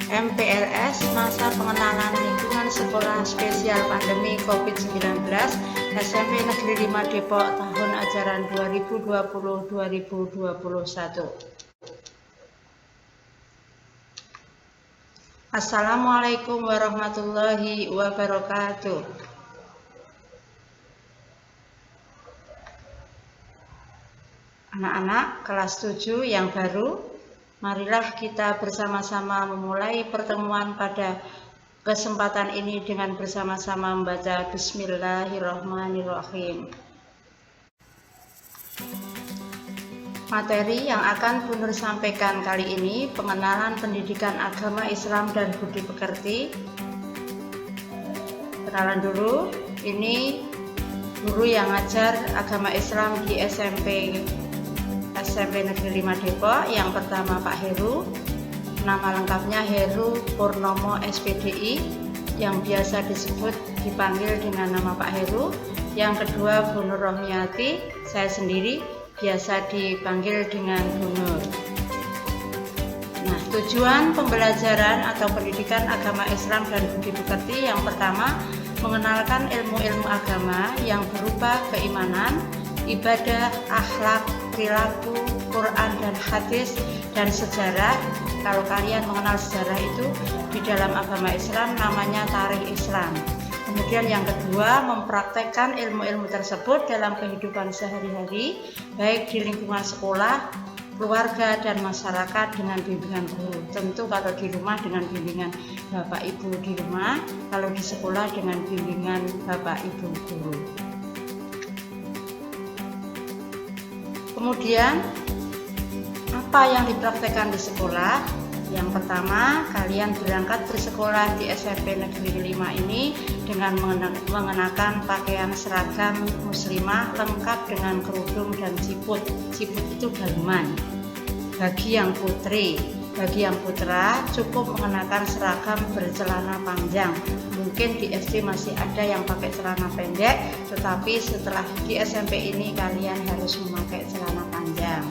MPLS Masa Pengenalan Lingkungan Sekolah Spesial Pandemi COVID-19 SMP Negeri 5 Depok tahun ajaran 2020-2021. Assalamualaikum warahmatullahi wabarakatuh. Anak-anak kelas 7 yang baru, marilah kita bersama-sama memulai pertemuan pada kesempatan ini dengan bersama-sama membaca Bismillahirrahmanirrahim. Materi yang akan Bu Nur sampaikan kali ini pengenalan pendidikan agama Islam dan budi pekerti. Kenalan dulu, ini guru yang ngajar agama Islam di SMP Negeri 5 Depok. Yang pertama Pak Heru, nama lengkapnya Heru Purnomo SPDI, yang biasa dipanggil dengan nama Pak Heru. Yang kedua Bu Nur Rohmiati, saya sendiri biasa dipanggil dengan Bu Nur. Nah, tujuan pembelajaran atau pendidikan agama Islam dan budi pekerti yang pertama, mengenalkan ilmu-ilmu agama yang berupa keimanan, ibadah, akhlak, perilaku, Quran dan hadis, dan sejarah. Kalau kalian mengenal sejarah itu di dalam agama Islam namanya tarikh Islam. Kemudian yang kedua, mempraktekkan ilmu-ilmu tersebut dalam kehidupan sehari-hari, baik di lingkungan sekolah, keluarga, dan masyarakat dengan bimbingan guru. Tentu kalau di rumah dengan bimbingan Bapak Ibu di rumah, kalau di sekolah dengan bimbingan Bapak Ibu guru. Kemudian apa yang dipraktekkan di sekolah? Yang pertama, kalian berangkat bersekolah di SMP Negeri 5 ini dengan mengenakan pakaian seragam muslimah lengkap dengan kerudung dan ciput. Ciput itu daleman. Bagi yang putri, bagi yang putra cukup mengenakan seragam bercelana panjang. Mungkin di SD masih ada yang pakai celana pendek, tetapi setelah di SMP ini kalian harus memakai celana panjang.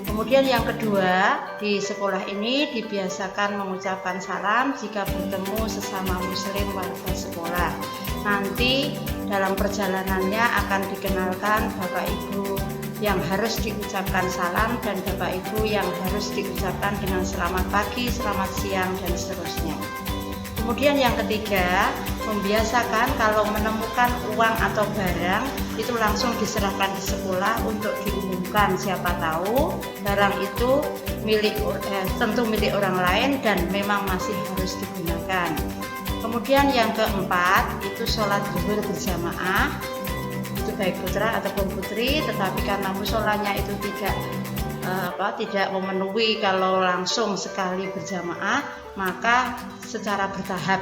Kemudian yang kedua, di sekolah ini dibiasakan mengucapkan salam jika bertemu sesama muslim warga sekolah. Nanti dalam perjalanannya akan dikenalkan Bapak Ibu yang harus diucapkan salam dan Bapak Ibu yang harus diucapkan dengan selamat pagi, selamat siang, dan seterusnya. Kemudian yang ketiga, membiasakan kalau menemukan uang atau barang itu langsung diserahkan di sekolah untuk diumumkan. Siapa tahu barang itu tentu milik orang lain dan memang masih harus digunakan. Kemudian yang keempat, itu sholat zuhur berjamaah, itu baik putra ataupun putri, tetapi karena musholanya itu tidak memenuhi kalau langsung sekali berjamaah, maka secara bertahap.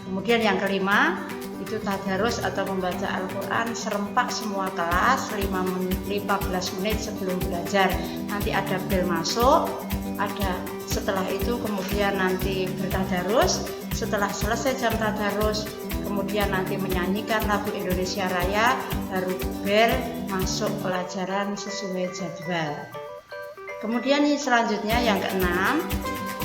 Kemudian yang kelima, itu tadarus atau membaca Al-Quran serempak semua kelas 15 menit sebelum belajar. Nanti ada bel masuk, setelah itu kemudian nanti bertadarus. Setelah selesai jam tadarus, kemudian nanti menyanyikan lagu Indonesia Raya, baru bel masuk pelajaran sesuai jadwal. Kemudian selanjutnya yang keenam,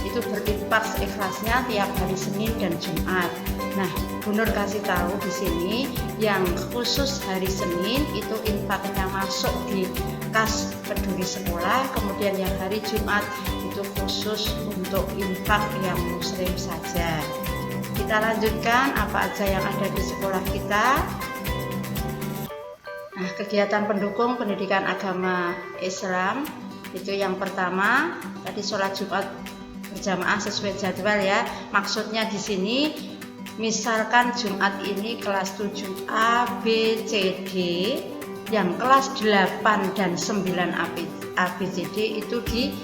itu berinfak seikhlasnya tiap hari Senin dan Jumat. Nah, Bu Nur kasih tahu di sini yang khusus hari Senin itu infaknya masuk di kas peduli sekolah, kemudian yang hari Jumat itu khusus untuk infak yang muslim saja. Kita lanjutkan apa aja yang ada di sekolah kita. Nah, kegiatan pendukung pendidikan agama Islam itu yang pertama tadi sholat Jumat berjamaah sesuai jadwal ya. Maksudnya di sini misalkan Jumat ini kelas 7A, B, C, D, yang kelas 8 dan 9 A, B, C, D itu di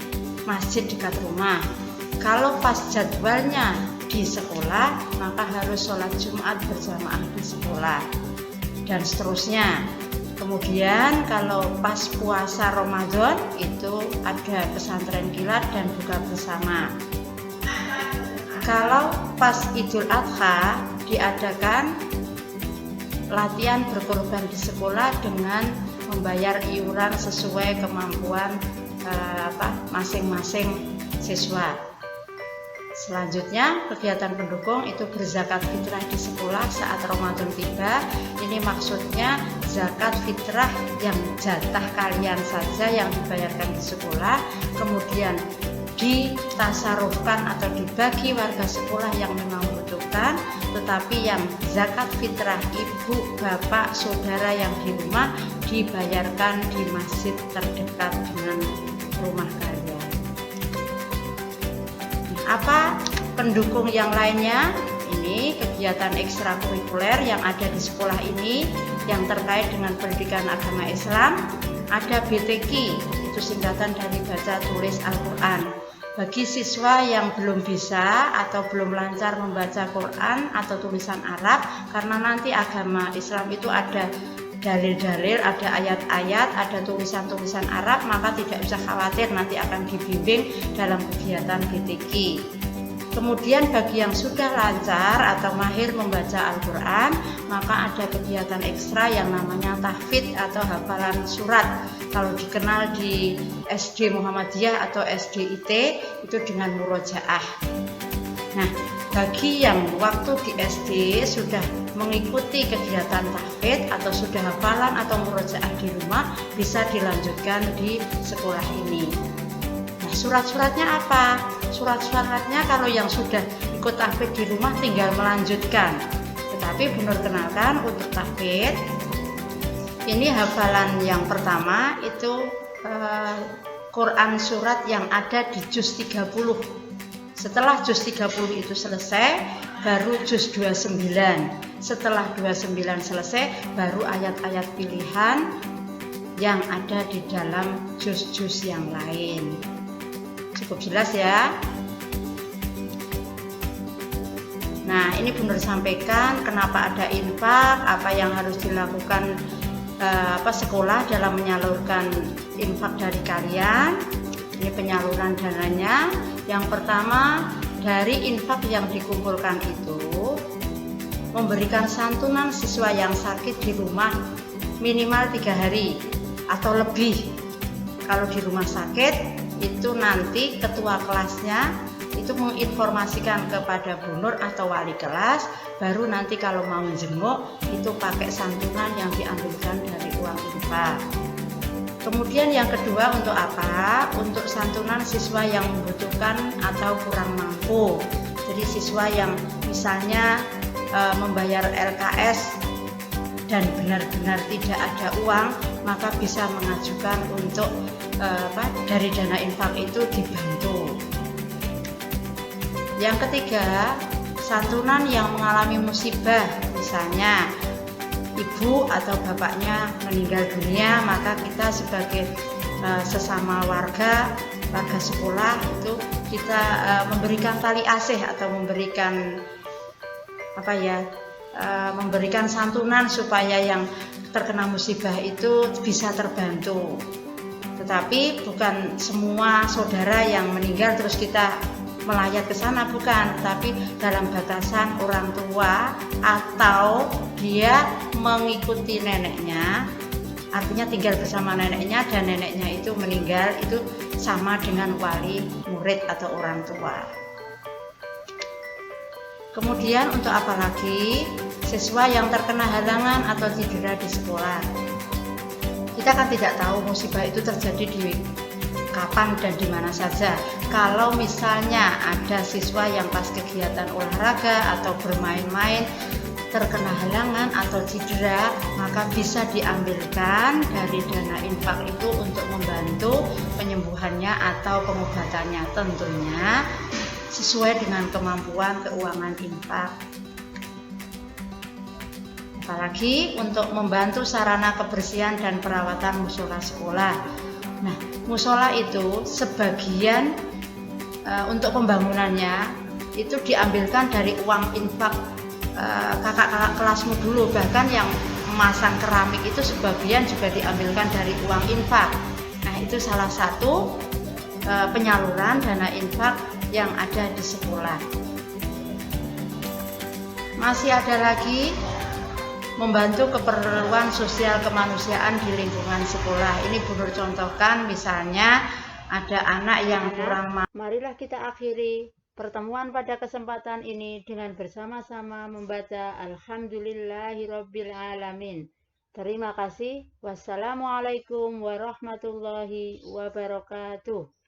masjid dekat rumah. Kalau pas jadwalnya di sekolah, maka harus sholat Jumat berjamaah di sekolah dan seterusnya. Kemudian kalau pas puasa Ramadan itu ada pesantren kilat dan buka bersama. Kalau pas Idul Adha diadakan latihan berkorban di sekolah dengan membayar iuran sesuai kemampuan masing-masing siswa. Selanjutnya, kegiatan pendukung itu berzakat fitrah di sekolah saat Ramadan tiba. Ini maksudnya zakat fitrah yang jatah kalian saja yang dibayarkan di sekolah, kemudian ditasarufkan atau dibagi warga sekolah yang memang membutuhkan, tetapi yang zakat fitrah ibu, bapak, saudara yang di rumah dibayarkan di masjid terdekat dengan rumah kalian. Apa pendukung yang lainnya? Ini kegiatan ekstrakurikuler yang ada di sekolah ini yang terkait dengan pendidikan agama Islam. Ada BTQ, itu singkatan dari baca tulis Al-Quran. Bagi siswa yang belum bisa atau belum lancar membaca Quran atau tulisan Arab, karena nanti agama Islam itu ada dalil-dalil, ada ayat-ayat, ada tulisan-tulisan Arab, maka tidak usah khawatir, nanti akan dibimbing dalam kegiatan BTQ. Kemudian bagi yang sudah lancar atau mahir membaca Al-Quran, maka ada kegiatan ekstra yang namanya tahfidz atau hafalan surat. Kalau dikenal di SD Muhammadiyah atau SDIT itu dengan murojaah. Nah, bagi yang waktu di SD sudah mengikuti kegiatan tahfidz atau sudah hafalan atau murojaah di rumah, bisa dilanjutkan di sekolah ini. Nah, surat-suratnya apa? Surat-suratnya kalau yang sudah ikut tahfidz di rumah tinggal melanjutkan. Tetapi benar kenalkan untuk tahfidz, ini hafalan yang pertama itu Quran surat yang ada di juz 30. Setelah juz 30 itu selesai, baru juz 29. Setelah 29 selesai, baru ayat-ayat pilihan yang ada di dalam juz-juz yang lain. Cukup jelas ya. Nah, ini Bunda sampaikan kenapa ada infak, apa yang harus dilakukan sekolah dalam menyalurkan infak dari kalian. Ini penyaluran dananya. Yang pertama, dari infak yang dikumpulkan itu memberikan santunan siswa yang sakit di rumah minimal 3 hari atau lebih. Kalau di rumah sakit itu nanti ketua kelasnya itu menginformasikan kepada Bu Nur atau wali kelas, baru nanti kalau mau jenguk itu pakai santunan yang diambilkan dari uang infak. Kemudian yang kedua untuk apa? Untuk santunan siswa yang membutuhkan atau kurang mampu. Jadi siswa yang misalnya membayar LKS dan benar-benar tidak ada uang, maka bisa mengajukan untuk dari dana infak itu dibantu. Yang ketiga, santunan yang mengalami musibah, misalnya ibu atau bapaknya meninggal dunia, maka kita sebagai sesama warga sekolah itu kita memberikan tali asih atau memberikan memberikan santunan supaya yang terkena musibah itu bisa terbantu. Tetapi bukan semua saudara yang meninggal terus kita melayat ke sana, bukan, tapi dalam batasan orang tua atau dia mengikuti neneknya, artinya tinggal bersama neneknya dan neneknya itu meninggal, itu sama dengan wali murid atau orang tua. Kemudian untuk apa lagi? Siswa yang terkena halangan atau cedera di sekolah. Kita kan tidak tahu musibah itu terjadi di kapan dan di mana saja. Kalau misalnya ada siswa yang pas kegiatan olahraga atau bermain-main terkena halangan atau cedera, maka bisa diambilkan dari dana infak itu untuk membantu penyembuhannya atau pengobatannya, tentunya sesuai dengan kemampuan keuangan infak. Apalagi untuk membantu sarana kebersihan dan perawatan musola sekolah. Nah, musola itu sebagian untuk pembangunannya itu diambilkan dari uang infak kakak-kakak kelasmu dulu, bahkan yang memasang keramik itu sebagian juga diambilkan dari uang infak. Nah, itu salah satu penyaluran dana infak yang ada di sekolah. Masih ada lagi membantu keperluan sosial kemanusiaan di lingkungan sekolah. Ini Bu Nur contohkan, misalnya ada anak yang kurang mampu. Marilah kita akhiri pertemuan pada kesempatan ini dengan bersama-sama membaca Alhamdulillahirabbil alamin. Terima kasih. Wassalamualaikum warahmatullahi wabarakatuh.